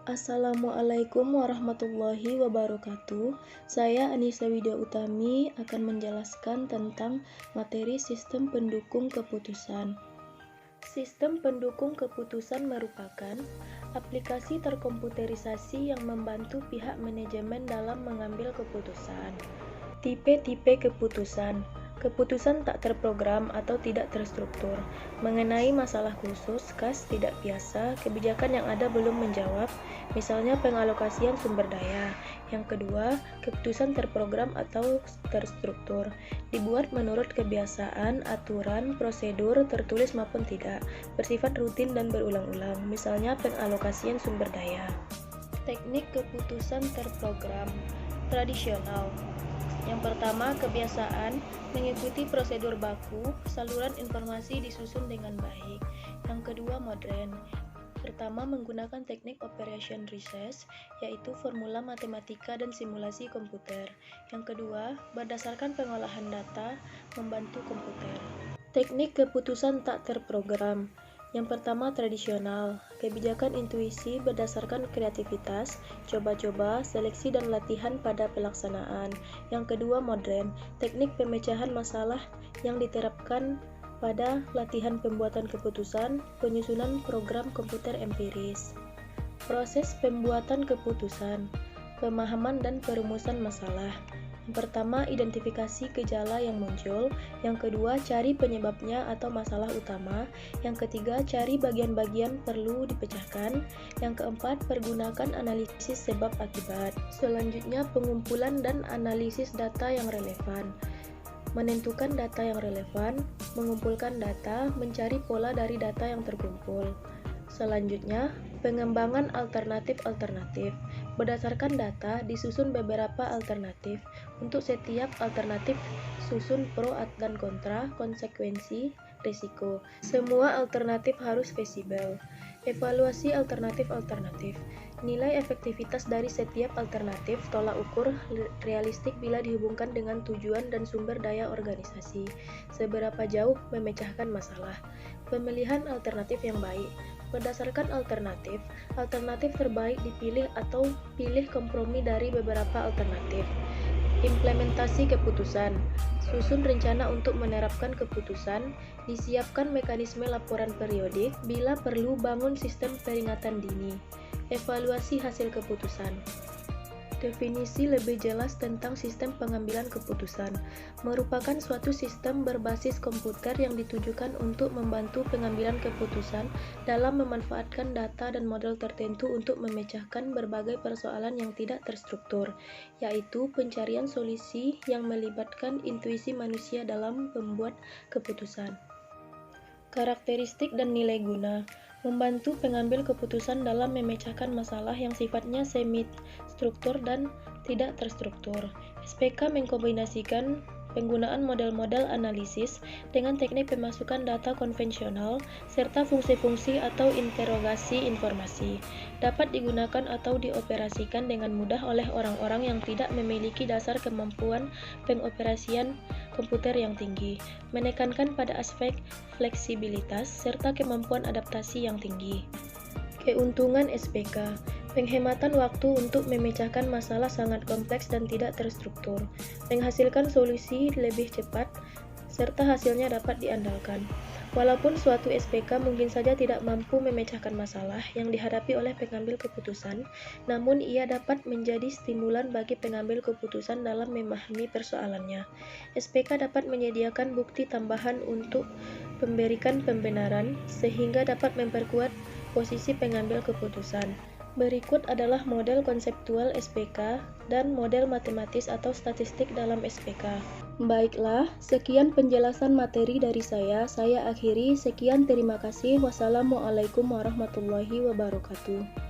Assalamualaikum warahmatullahi wabarakatuh. Saya Anissa Widya Utami akan menjelaskan tentang materi sistem pendukung keputusan. Sistem pendukung keputusan merupakan aplikasi terkomputerisasi yang membantu pihak manajemen dalam mengambil keputusan. Tipe-tipe keputusan. Keputusan tak terprogram atau tidak terstruktur mengenai masalah khusus, khas, tidak biasa, kebijakan yang ada belum menjawab, misalnya pengalokasian sumber daya. Yang kedua, keputusan terprogram atau terstruktur, dibuat menurut kebiasaan, aturan, prosedur, tertulis maupun tidak, bersifat rutin dan berulang-ulang, misalnya pengalokasian sumber daya. Teknik keputusan terprogram tradisional. Yang pertama, kebiasaan, mengikuti prosedur baku, saluran informasi disusun dengan baik. Yang kedua, modern. Pertama, menggunakan teknik operation research, yaitu formula matematika dan simulasi komputer. Yang kedua, berdasarkan pengolahan data, membantu komputer. Teknik keputusan tak terprogram. Yang pertama, tradisional, kebijakan intuisi berdasarkan kreativitas, coba-coba, seleksi dan latihan pada pelaksanaan. Yang kedua, modern, teknik pemecahan masalah yang diterapkan pada latihan pembuatan keputusan, penyusunan program komputer empiris. Proses pembuatan keputusan, pemahaman dan perumusan masalah. Yang pertama, identifikasi gejala yang muncul. Yang kedua, cari penyebabnya atau masalah utama. Yang ketiga, cari bagian-bagian perlu dipecahkan. Yang keempat, pergunakan analisis sebab akibat. Selanjutnya, pengumpulan dan analisis data yang relevan. Menentukan data yang relevan, mengumpulkan data, mencari pola dari data yang terkumpul. Selanjutnya, pengembangan alternatif-alternatif. Berdasarkan data, disusun beberapa alternatif. Untuk setiap alternatif, susun pro dan kontra, konsekuensi, risiko. Semua alternatif harus feasible. Evaluasi alternatif-alternatif. Nilai efektivitas dari setiap alternatif, tolak ukur realistik bila dihubungkan dengan tujuan dan sumber daya organisasi. Seberapa jauh memecahkan masalah. Pemilihan alternatif yang baik. Berdasarkan alternatif terbaik dipilih atau pilih kompromi dari beberapa alternatif. Implementasi keputusan. Susun rencana untuk menerapkan keputusan, disiapkan mekanisme laporan periodik, bila perlu bangun sistem peringatan dini. Evaluasi hasil keputusan. Definisi lebih jelas tentang sistem pengambilan keputusan. Merupakan suatu sistem berbasis komputer yang ditujukan untuk membantu pengambilan keputusan dalam memanfaatkan data dan model tertentu untuk memecahkan berbagai persoalan yang tidak terstruktur, yaitu pencarian solusi yang melibatkan intuisi manusia dalam membuat keputusan. Karakteristik dan nilai guna. Membantu pengambil keputusan dalam memecahkan masalah yang sifatnya semi-struktur dan tidak terstruktur. SPK mengkombinasikan penggunaan model-model analisis dengan teknik pemasukan data konvensional serta fungsi-fungsi atau interogasi informasi. Dapat digunakan atau dioperasikan dengan mudah oleh orang-orang yang tidak memiliki dasar kemampuan pengoperasian komputer yang tinggi, menekankan pada aspek fleksibilitas serta kemampuan adaptasi yang tinggi. Keuntungan SPK. Penghematan waktu untuk memecahkan masalah sangat kompleks dan tidak terstruktur, menghasilkan solusi lebih cepat, serta hasilnya dapat diandalkan. Walaupun suatu SPK mungkin saja tidak mampu memecahkan masalah yang dihadapi oleh pengambil keputusan, namun ia dapat menjadi stimulan bagi pengambil keputusan dalam memahami persoalannya. SPK dapat menyediakan bukti tambahan untuk memberikan pembenaran, sehingga dapat memperkuat posisi pengambil keputusan. Berikut adalah model konseptual SPK dan model matematis atau statistik dalam SPK. Baiklah, sekian penjelasan materi dari saya akhiri. Sekian, terima kasih. Wassalamualaikum warahmatullahi wabarakatuh.